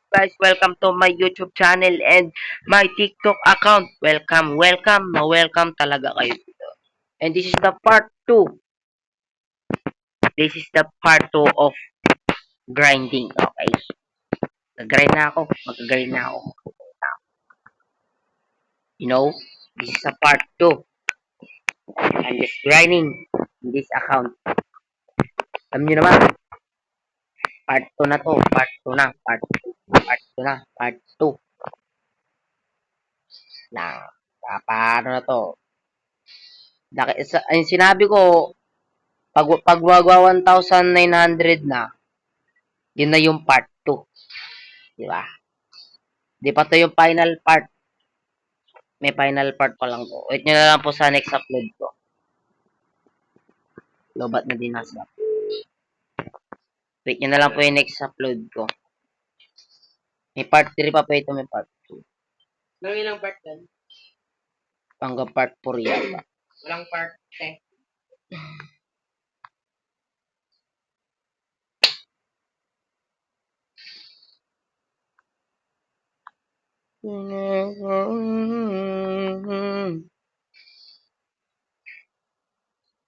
guys? Welcome to my YouTube channel and my TikTok account. Welcome talaga kayo dito. And this is the part 2. This is the part 2 of grinding. Okay. Mag-grind na ako. Mag-grind na ako. You know, this is a part 2. I'm just grinding in this account. Alam nyo naman, part 2 na to. Part 2 na. Part 2 na. Part 2. Na, paano na to? Ay, sinabi ko, pag wagwa 1,900 na, yun na yung part 2. Di ba? Di pa to yung final part. May final part pa lang to. Wait nyo na lang po sa next upload ko. Lobat na din nasa. Wait nyo na lang po yung next upload ko. May part 3 pa po ito, may part 2. Nang ilang part yan? Hanggang part 4 yata. Walang part 10.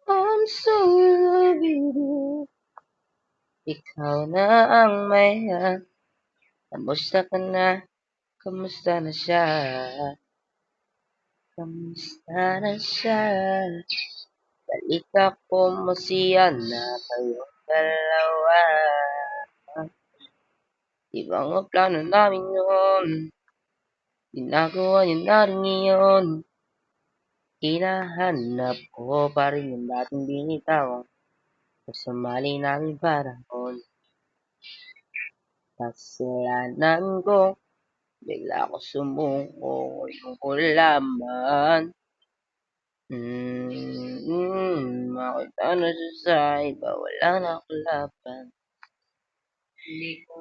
I'm so in love with you. Ikaw na ang mayan. Kamusta ka na? Kamusta na siya? Kamusta na siya? Balik ako masaya na kayong dalawa. Ibang ang plano namin yun. Ginagawa niyo na rin ngayon. Hinahanap ko pa rin yung dating binitawang kasamaling namin panahon. Kasalanan ko, bigla ako sumuko yung ulaman. Makita na siya sa iba, wala na akong laban. Hindi ko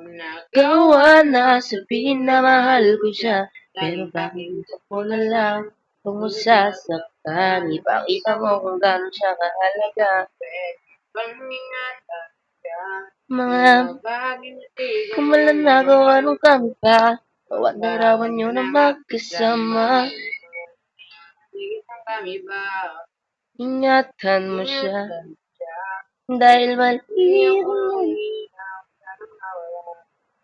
Gawa na sabihin na mahal ko siya, pero bakit ako na lang kung masasaktan. Ipakita mo kung gano'n siya kahalaga. pangingatan ka. Mga Bagay na di ko kumalan na gawa nung kami pa. Bawat larawan nyo na magkasama. Ang kami ba? Ingatan mo siya, dahil mali mo.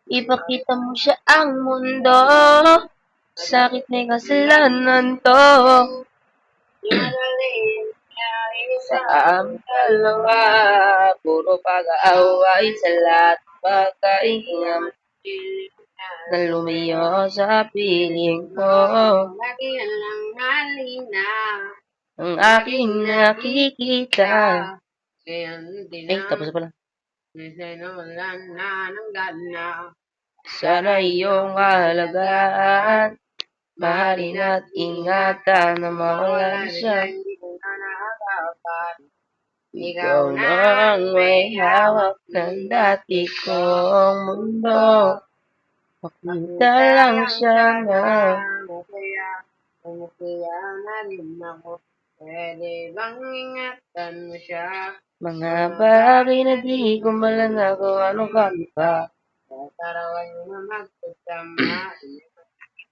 Ipakita mo siya ang mundo. Sakit may kasalanan to. Sa aming dalawa, puro pag-aaway sa lahat ng bagay na lumiyo sa piling ko. Lagi lang malinaw. Ang aking nakikita. Kaya hindi Ay, na. tapos pala. Minsan na wala na ng gana. Sana iyong alagaan, mahalin at ingatan na mawala siya. Hindi ko na nakakapan. Ikaw na ang may hawak ng dati kong mundo. Makita lang siya na Kaya na rin ako. Pwede bang ingatan mo siya? mga bagay na di ko malanagawa nung kami pa. Tarawan mo na magkasama.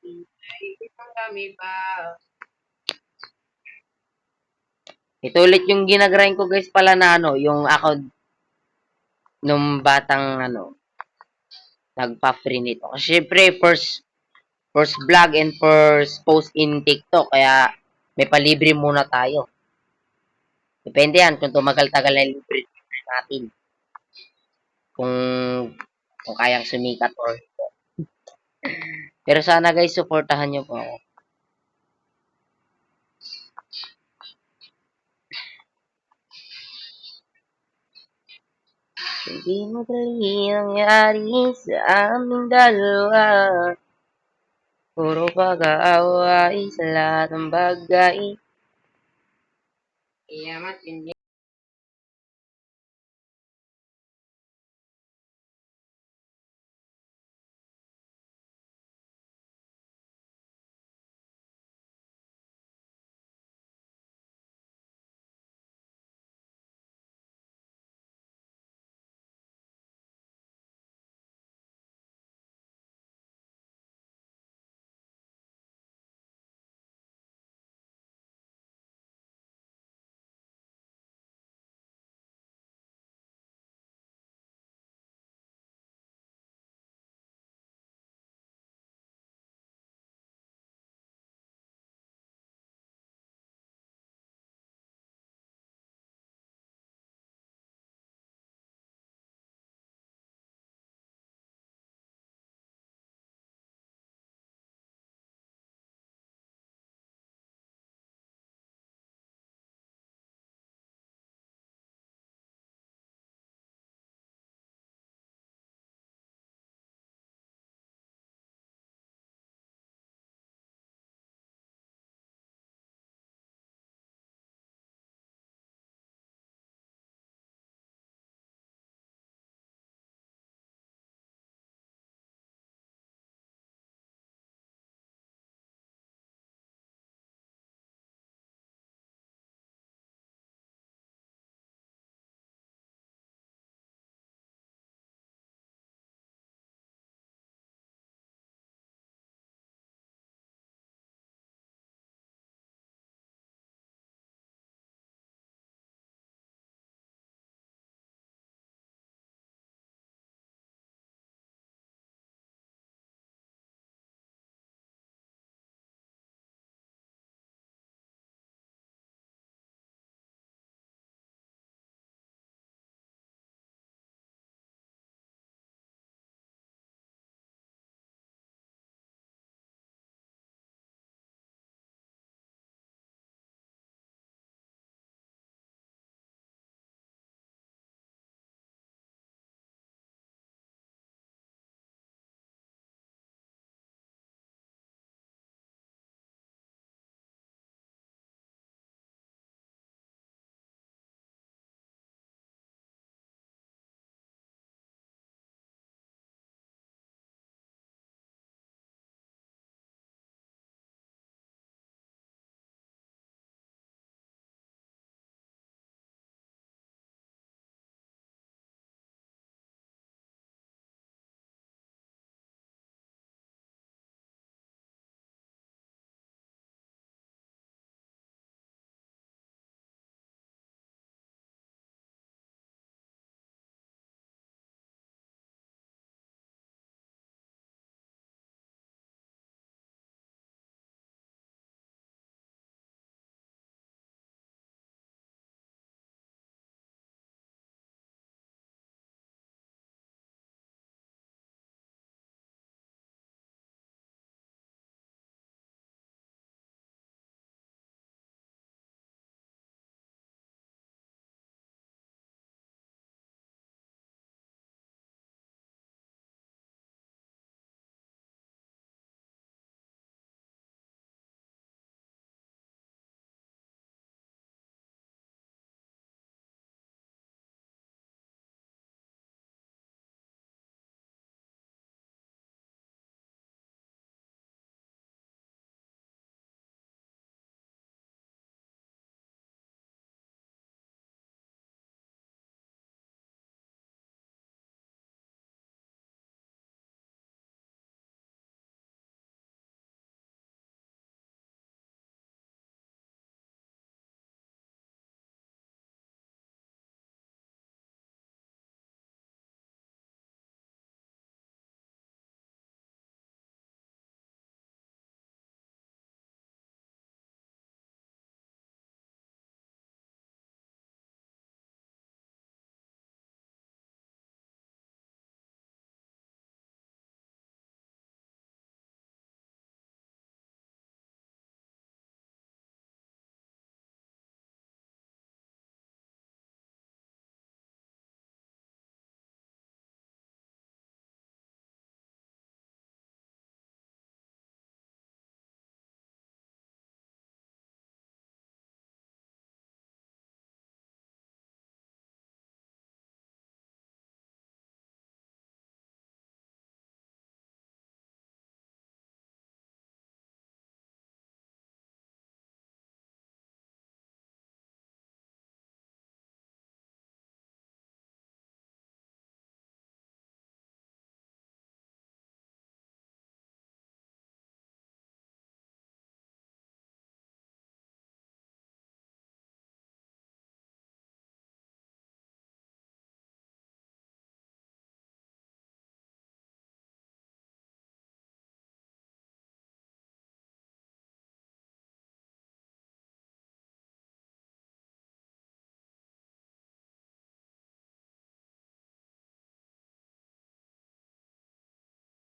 Isang kami ba? Ito ulit yung ginagrind ko guys pala na yung account nung batang nagpa-free nito. Kasi syempre first vlog and first post in TikTok kaya may palibre muna tayo. Depende yan kung tumagal-tagal na libre natin. Kung kayang sumikat or pero sana guys, suportahan nyo po ako. Hindi madali nangyari sa aming dalawa. Puro pag-aaway sa lahat ng bagay. Kaya matindi